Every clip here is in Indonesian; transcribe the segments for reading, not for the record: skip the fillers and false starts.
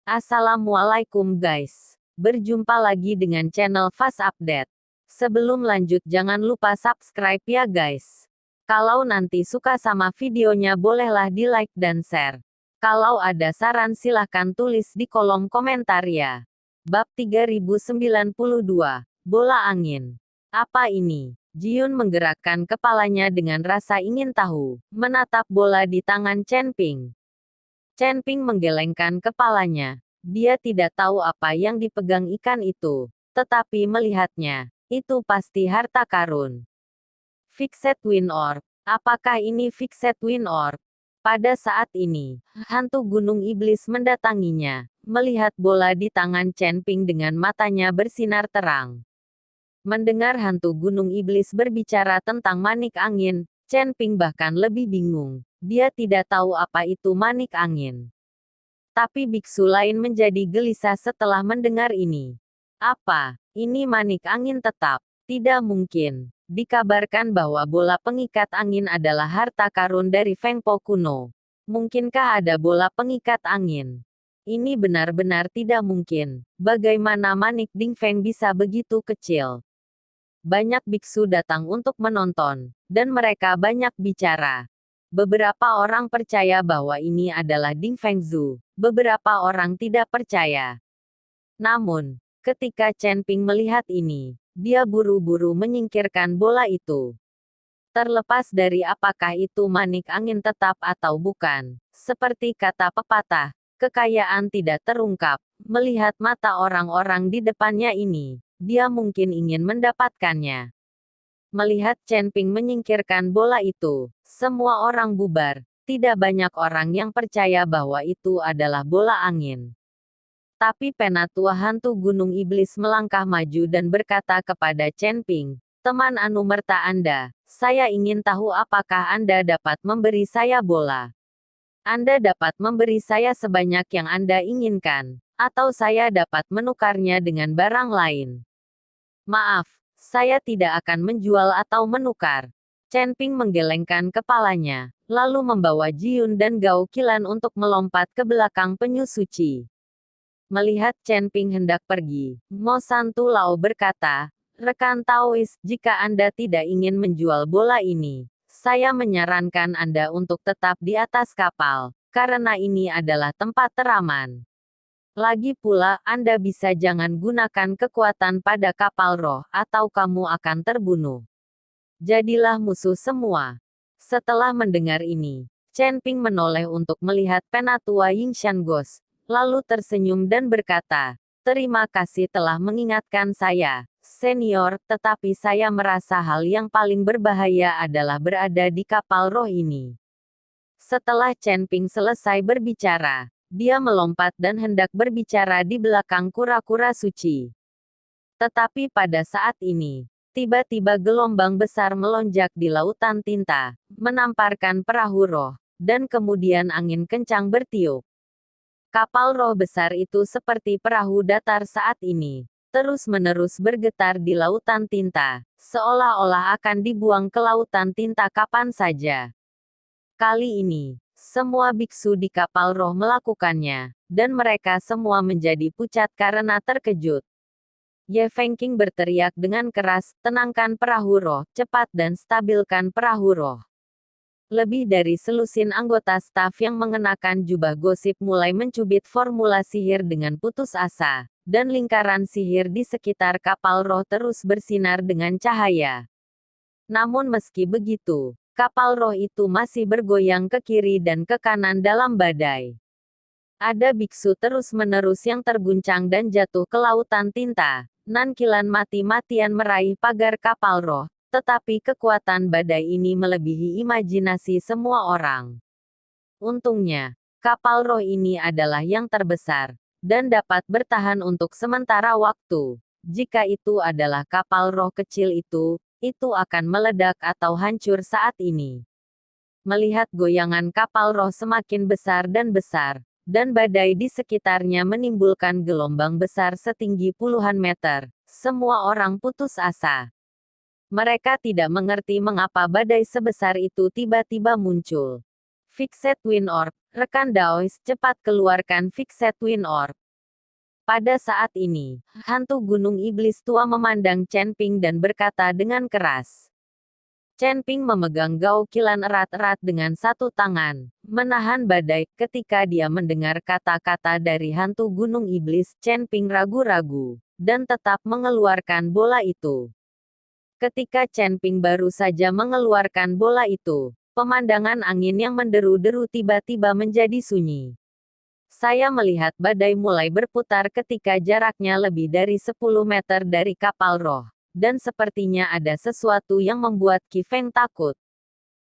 Assalamualaikum guys. Berjumpa lagi dengan channel Fast Update. Sebelum lanjut jangan lupa subscribe ya guys. Kalau nanti suka sama videonya bolehlah di like dan share. Kalau ada saran silahkan tulis di kolom komentar ya. Bab 3092, Bola Angin. Apa ini? Jiun menggerakkan kepalanya dengan rasa ingin tahu, menatap bola di tangan Chen Ping. Chen Ping menggelengkan kepalanya. Dia tidak tahu apa yang dipegang ikan itu, tetapi melihatnya, itu pasti harta karun. Fixed Wind Orb. Apakah ini Fixed Wind Orb? Pada saat ini, hantu gunung iblis mendatanginya, melihat bola di tangan Chen Ping dengan matanya bersinar terang. Mendengar hantu gunung iblis berbicara tentang manik angin, Chen Ping bahkan lebih bingung. Dia tidak tahu apa itu manik angin. Tapi biksu lain menjadi gelisah setelah mendengar ini. Apa? Ini manik angin tetap? Tidak mungkin. Dikabarkan bahwa bola pengikat angin adalah harta karun dari Feng Po kuno. Mungkinkah ada bola pengikat angin? Ini benar-benar tidak mungkin. Bagaimana manik Ding Feng bisa begitu kecil? Banyak biksu datang untuk menonton, dan mereka banyak bicara. Beberapa orang percaya bahwa ini adalah Ding Feng Zhu, beberapa orang tidak percaya. Namun, ketika Chen Ping melihat ini, dia buru-buru menyingkirkan bola itu. Terlepas dari apakah itu manik angin tetap atau bukan, seperti kata pepatah, kekayaan tidak terungkap. Melihat mata orang-orang di depannya ini, dia mungkin ingin mendapatkannya. Melihat Chen Ping menyingkirkan bola itu, semua orang bubar. Tidak banyak orang yang percaya bahwa itu adalah bola angin. Tapi penatua hantu gunung iblis melangkah maju dan berkata kepada Chen Ping, "Teman anumerta Anda, saya ingin tahu apakah Anda dapat memberi saya bola. Anda dapat memberi saya sebanyak yang Anda inginkan, atau saya dapat menukarnya dengan barang lain." "Maaf, saya tidak akan menjual atau menukar." Chen Ping menggelengkan kepalanya, lalu membawa Jiun dan Gao Qilan untuk melompat ke belakang penyu suci. Melihat Chen Ping hendak pergi, Mo Santu Lao berkata, "Rekan Taois, jika Anda tidak ingin menjual bola ini, saya menyarankan Anda untuk tetap di atas kapal, karena ini adalah tempat teraman. Lagi pula, Anda bisa jangan gunakan kekuatan pada kapal roh, atau kamu akan terbunuh. Jadilah musuh semua." Setelah mendengar ini, Chen Ping menoleh untuk melihat penatua Yingshan Gos, lalu tersenyum dan berkata, "Terima kasih telah mengingatkan saya, senior, tetapi saya merasa hal yang paling berbahaya adalah berada di kapal roh ini." Setelah Chen Ping selesai berbicara, dia melompat dan hendak berbicara di belakang kura-kura suci. Tetapi pada saat ini, tiba-tiba gelombang besar melonjak di lautan tinta, menamparkan perahu roh, dan kemudian angin kencang bertiup. Kapal roh besar itu seperti perahu datar saat ini, terus-menerus bergetar di lautan tinta, seolah-olah akan dibuang ke lautan tinta kapan saja. Kali ini, semua biksu di kapal roh melakukannya, dan mereka semua menjadi pucat karena terkejut. Ye Fengqing berteriak dengan keras, "Tenangkan perahu roh, cepat dan stabilkan perahu roh." Lebih dari selusin anggota staf yang mengenakan jubah gosip mulai mencubit formula sihir dengan putus asa, dan lingkaran sihir di sekitar kapal roh terus bersinar dengan cahaya. Namun meski begitu, kapal roh itu masih bergoyang ke kiri dan ke kanan dalam badai. Ada biksu terus-menerus yang terguncang dan jatuh ke lautan tinta. Nan Qilan mati-matian meraih pagar kapal roh, tetapi kekuatan badai ini melebihi imajinasi semua orang. Untungnya, kapal roh ini adalah yang terbesar, dan dapat bertahan untuk sementara waktu. Jika itu adalah kapal roh kecil itu akan meledak atau hancur saat ini. Melihat goyangan kapal roh semakin besar, dan badai di sekitarnya menimbulkan gelombang besar setinggi puluhan meter, semua orang putus asa. Mereka tidak mengerti mengapa badai sebesar itu tiba-tiba muncul. Fixed Wind Orb, Rekan Daois, cepat keluarkan Fixed Wind Orb. Pada saat ini, hantu gunung iblis tua memandang Chen Ping dan berkata dengan keras. Chen Ping memegang Gao Qilan erat-erat dengan satu tangan, menahan badai. Ketika dia mendengar kata-kata dari hantu gunung iblis, Chen Ping ragu-ragu, dan tetap mengeluarkan bola itu. Ketika Chen Ping baru saja mengeluarkan bola itu, pemandangan angin yang menderu-deru tiba-tiba menjadi sunyi. Saya melihat badai mulai berputar ketika jaraknya lebih dari 10 meter dari kapal roh. Dan sepertinya ada sesuatu yang membuat Qi Feng takut.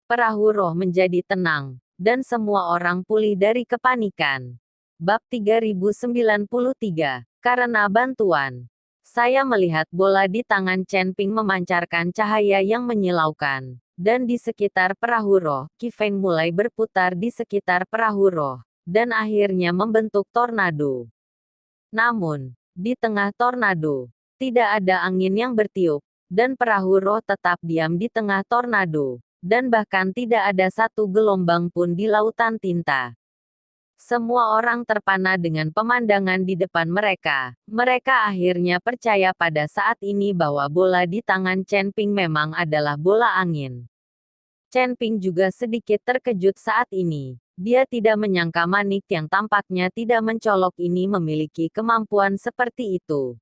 Perahu roh menjadi tenang, dan semua orang pulih dari kepanikan. Bab 3093, karena bantuan. Saya melihat bola di tangan Chen Ping memancarkan cahaya yang menyilaukan. Dan di sekitar perahu roh, Qi Feng mulai berputar di sekitar perahu roh, dan akhirnya membentuk tornado. Namun, di tengah tornado, tidak ada angin yang bertiup, dan perahu roh tetap diam di tengah tornado, dan bahkan tidak ada satu gelombang pun di lautan tinta. Semua orang terpana dengan pemandangan di depan mereka. Mereka akhirnya percaya pada saat ini bahwa bola di tangan Chen Ping memang adalah bola angin. Chen Ping juga sedikit terkejut saat ini. Dia tidak menyangka manik yang tampaknya tidak mencolok ini memiliki kemampuan seperti itu.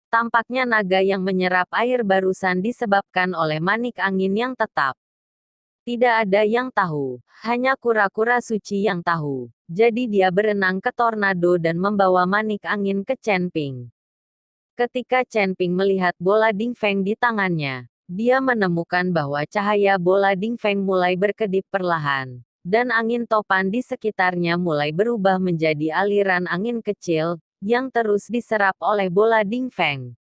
Tampaknya naga yang menyerap air barusan disebabkan oleh manik angin yang tetap. Tidak ada yang tahu, hanya kura-kura suci yang tahu. Jadi dia berenang ke tornado dan membawa manik angin ke Chen Ping. Ketika Chen Ping melihat bola Ding Feng di tangannya, dia menemukan bahwa cahaya bola Ding Feng mulai berkedip perlahan, dan angin topan di sekitarnya mulai berubah menjadi aliran angin kecil, yang terus diserap oleh bola Ding Feng.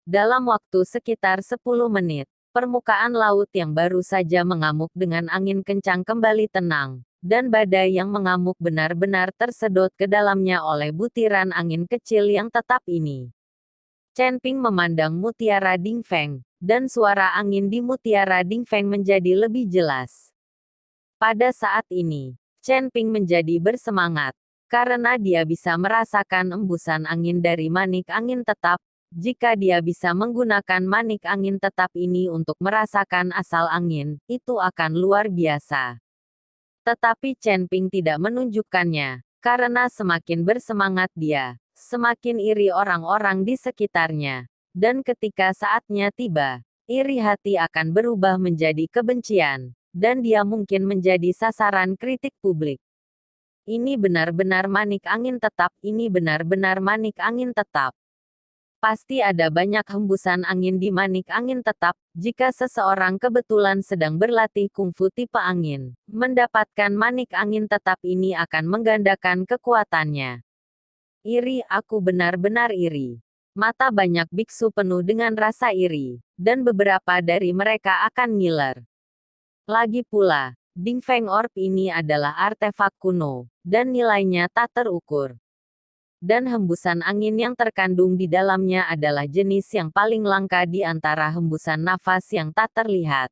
Dalam waktu sekitar 10 menit, permukaan laut yang baru saja mengamuk dengan angin kencang kembali tenang, dan badai yang mengamuk benar-benar tersedot ke dalamnya oleh butiran angin kecil yang tetap ini. Chen Ping memandang mutiara Ding Feng, dan suara angin di mutiara Ding Feng menjadi lebih jelas. Pada saat ini, Chen Ping menjadi bersemangat, karena dia bisa merasakan embusan angin dari manik angin tetap. Jika dia bisa menggunakan manik angin tetap ini untuk merasakan asal angin, itu akan luar biasa. Tetapi Chen Ping tidak menunjukkannya, karena semakin bersemangat dia, semakin iri orang-orang di sekitarnya. Dan ketika saatnya tiba, iri hati akan berubah menjadi kebencian, dan dia mungkin menjadi sasaran kritik publik. Ini benar-benar manik angin tetap, ini benar-benar manik angin tetap. Pasti ada banyak hembusan angin di manik angin tetap. Jika seseorang kebetulan sedang berlatih kungfu tipe angin, mendapatkan manik angin tetap ini akan menggandakan kekuatannya. Iri, aku benar-benar iri. Mata banyak biksu penuh dengan rasa iri, dan beberapa dari mereka akan ngiler. Lagi pula, Ding Feng Orb ini adalah artefak kuno, dan nilainya tak terukur. Dan hembusan angin yang terkandung di dalamnya adalah jenis yang paling langka di antara hembusan nafas yang tak terlihat.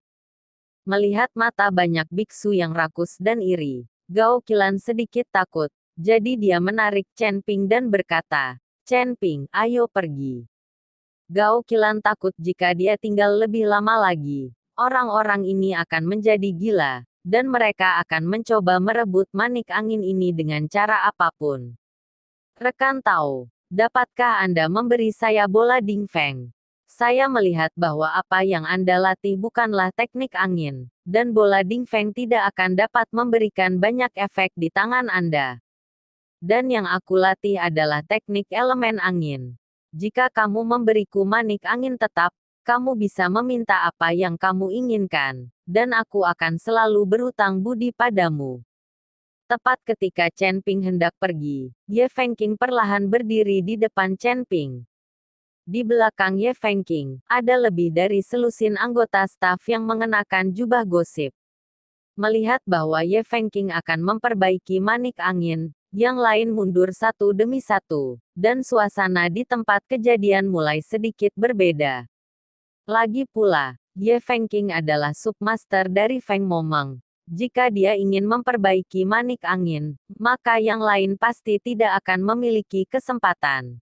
Melihat mata banyak biksu yang rakus dan iri, Gao Qilan sedikit takut, jadi dia menarik Chen Ping dan berkata, Chen Ping, ayo pergi. Gao Qilan takut jika dia tinggal lebih lama lagi, orang-orang ini akan menjadi gila, dan mereka akan mencoba merebut manik angin ini dengan cara apapun. Rekan Tao, dapatkah Anda memberi saya bola Ding Feng? Saya melihat bahwa apa yang Anda latih bukanlah teknik angin, dan bola Ding Feng tidak akan dapat memberikan banyak efek di tangan Anda. Dan yang aku latih adalah teknik elemen angin. Jika kamu memberiku manik angin tetap, kamu bisa meminta apa yang kamu inginkan, dan aku akan selalu berutang budi padamu. Tepat ketika Chen Ping hendak pergi, Ye Fengqing perlahan berdiri di depan Chen Ping. Di belakang Ye Fengqing, ada lebih dari selusin anggota staf yang mengenakan jubah gosip. Melihat bahwa Ye Fengqing akan memperbaiki manik angin, yang lain mundur satu demi satu, dan suasana di tempat kejadian mulai sedikit berbeda. Lagi pula, Ye Fengqing adalah submaster dari Feng Momeng, Jika dia ingin memperbaiki manik angin, maka yang lain pasti tidak akan memiliki kesempatan.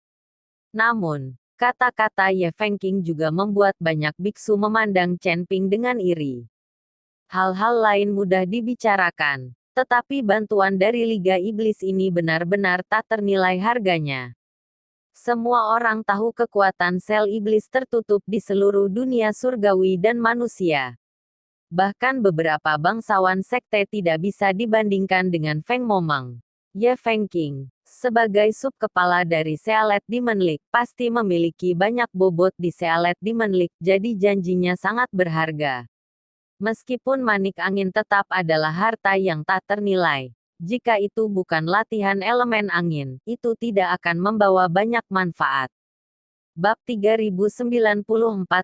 Namun, kata-kata Ye Fengqing juga membuat banyak biksu memandang Chen Ping dengan iri. Hal-hal lain mudah dibicarakan, tetapi bantuan dari Liga Iblis ini benar-benar tak ternilai harganya. Semua orang tahu kekuatan sel iblis tertutup di seluruh dunia surgawi dan manusia. Bahkan beberapa bangsawan sekte tidak bisa dibandingkan dengan Feng Momang. Ye Fengqing, sebagai subkepala dari Sealet Demon League, pasti memiliki banyak bobot di Sealet Demon League, jadi janjinya sangat berharga. Meskipun manik angin tetap adalah harta yang tak ternilai, jika itu bukan latihan elemen angin, itu tidak akan membawa banyak manfaat. Bab 3094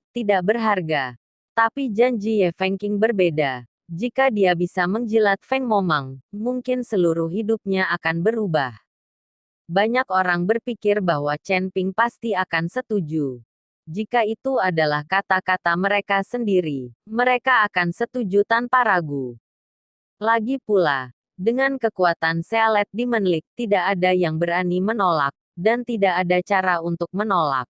tidak berharga. Tapi janji Ye Fengqing berbeda. Jika dia bisa menjilat Feng Momang, mungkin seluruh hidupnya akan berubah. Banyak orang berpikir bahwa Chen Ping pasti akan setuju. Jika itu adalah kata-kata mereka sendiri, mereka akan setuju tanpa ragu. Lagi pula, dengan kekuatan Sealet Demon League, tidak ada yang berani menolak, dan tidak ada cara untuk menolak.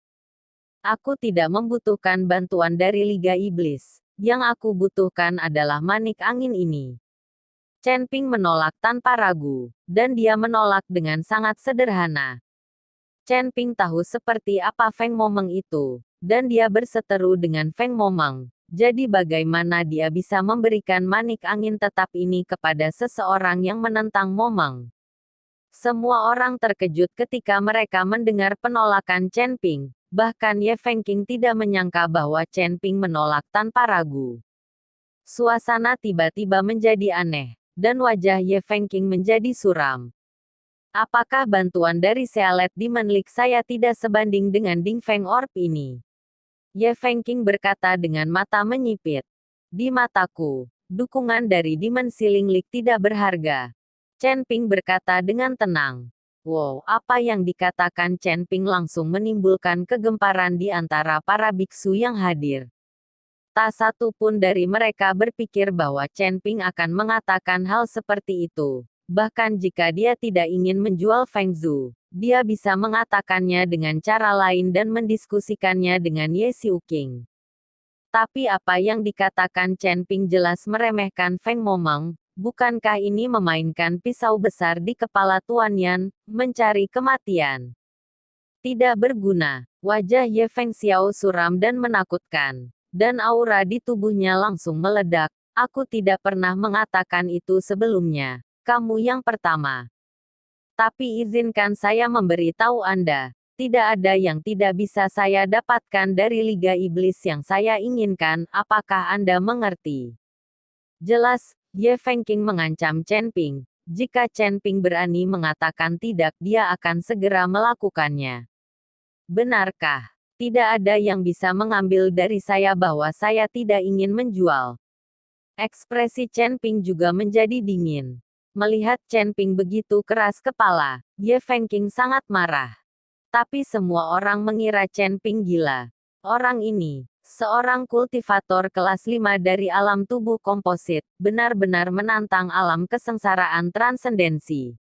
Aku tidak membutuhkan bantuan dari Liga Iblis. Yang aku butuhkan adalah manik angin ini. Chen Ping menolak tanpa ragu, dan dia menolak dengan sangat sederhana. Chen Ping tahu seperti apa Feng Momang itu, dan dia berseteru dengan Feng Momang. Jadi bagaimana dia bisa memberikan manik angin tetap ini kepada seseorang yang menentang Momang? Semua orang terkejut ketika mereka mendengar penolakan Chen Ping. Bahkan Ye Fengqing tidak menyangka bahwa Chen Ping menolak tanpa ragu. Suasana tiba-tiba menjadi aneh, dan wajah Ye Fengqing menjadi suram. Apakah bantuan dari Sealet Demon League saya tidak sebanding dengan Ding Feng Orb ini? Ye Fengqing berkata dengan mata menyipit. Di mataku, dukungan dari Demon Ceiling League tidak berharga. Chen Ping berkata dengan tenang. Wow, apa yang dikatakan Chen Ping langsung menimbulkan kegemparan di antara para biksu yang hadir. Tak satu pun dari mereka berpikir bahwa Chen Ping akan mengatakan hal seperti itu. Bahkan jika dia tidak ingin menjual Feng Zhu, dia bisa mengatakannya dengan cara lain dan mendiskusikannya dengan Ye Xiuqing. Tapi apa yang dikatakan Chen Ping jelas meremehkan Feng Momang. Bukankah ini memainkan pisau besar di kepala Tuan Yan, mencari kematian? Tidak berguna. Wajah Ye Fengxiao suram dan menakutkan. Dan aura di tubuhnya langsung meledak. Aku tidak pernah mengatakan itu sebelumnya. Kamu yang pertama. Tapi izinkan saya memberitahu Anda. Tidak ada yang tidak bisa saya dapatkan dari Liga Iblis yang saya inginkan. Apakah Anda mengerti? Jelas, Ye Fengqing mengancam Chen Ping. Jika Chen Ping berani mengatakan tidak, dia akan segera melakukannya. Benarkah? Tidak ada yang bisa mengambil dari saya bahwa saya tidak ingin menjual. Ekspresi Chen Ping juga menjadi dingin. Melihat Chen Ping begitu keras kepala, Ye Fengqing sangat marah. Tapi semua orang mengira Chen Ping gila. Orang ini, seorang kultivator kelas 5 dari alam tubuh komposit, benar-benar menantang alam kesengsaraan transendensi.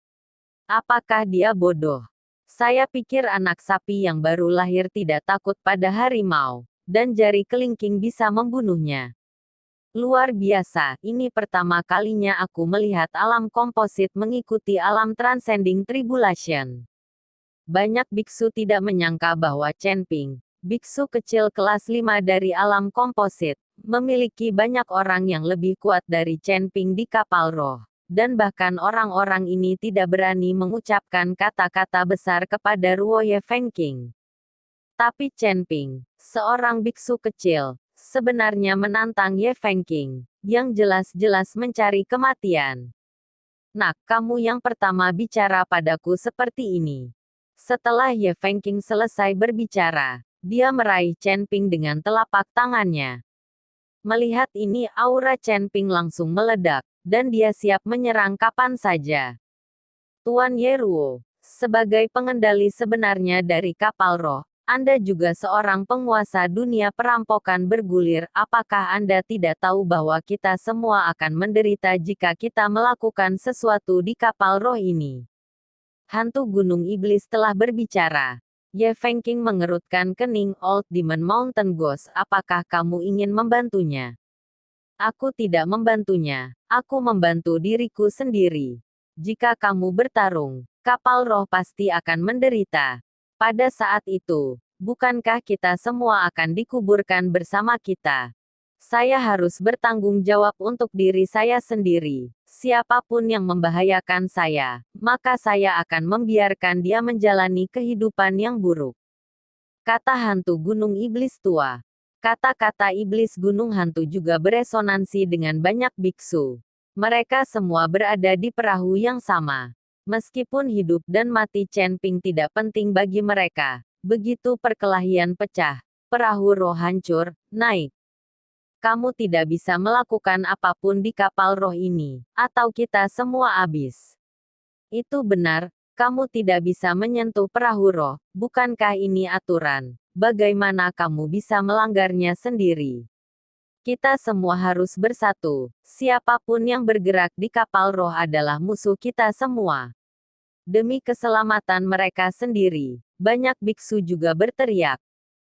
Apakah dia bodoh? Saya pikir anak sapi yang baru lahir tidak takut pada harimau, dan jari kelingking bisa membunuhnya. Luar biasa, ini pertama kalinya aku melihat alam komposit mengikuti alam transcending tribulation. Banyak biksu tidak menyangka bahwa Chen Ping, biksu kecil kelas 5 dari alam komposit, memiliki banyak orang yang lebih kuat dari Chen Ping di kapal roh. Dan bahkan orang-orang ini tidak berani mengucapkan kata-kata besar kepada Ruo Ye Fengqing. Tapi Chen Ping, seorang biksu kecil, sebenarnya menantang Ye Fengqing, yang jelas-jelas mencari kematian. Nak, kamu yang pertama bicara padaku seperti ini. Setelah Ye Fengqing selesai berbicara, dia meraih Chen Ping dengan telapak tangannya. Melihat ini, aura Chen Ping langsung meledak, dan dia siap menyerang kapan saja. Tuan Ye Ruo, sebagai pengendali sebenarnya dari kapal roh, Anda juga seorang penguasa dunia perampokan bergulir. Apakah Anda tidak tahu bahwa kita semua akan menderita jika kita melakukan sesuatu di kapal roh ini? Hantu Gunung Iblis telah berbicara. Ye Fengqing mengerutkan kening. Old Demon Mountain Ghost, apakah kamu ingin membantunya? Aku tidak membantunya. Aku membantu diriku sendiri. Jika kamu bertarung, kapal roh pasti akan menderita. Pada saat itu, bukankah kita semua akan dikuburkan bersama kita? Saya harus bertanggung jawab untuk diri saya sendiri. Siapapun yang membahayakan saya, maka saya akan membiarkan dia menjalani kehidupan yang buruk. Kata hantu Gunung Iblis tua. Kata-kata iblis gunung hantu juga beresonansi dengan banyak biksu. Mereka semua berada di perahu yang sama. Meskipun hidup dan mati Chen Ping tidak penting bagi mereka, begitu perkelahian pecah, perahu roh hancur, naik. Kamu tidak bisa melakukan apapun di kapal roh ini, atau kita semua habis. Itu benar, kamu tidak bisa menyentuh perahu roh, bukankah ini aturan? Bagaimana kamu bisa melanggarnya sendiri? Kita semua harus bersatu. Siapapun yang bergerak di kapal roh adalah musuh kita semua. Demi keselamatan mereka sendiri, banyak biksu juga berteriak.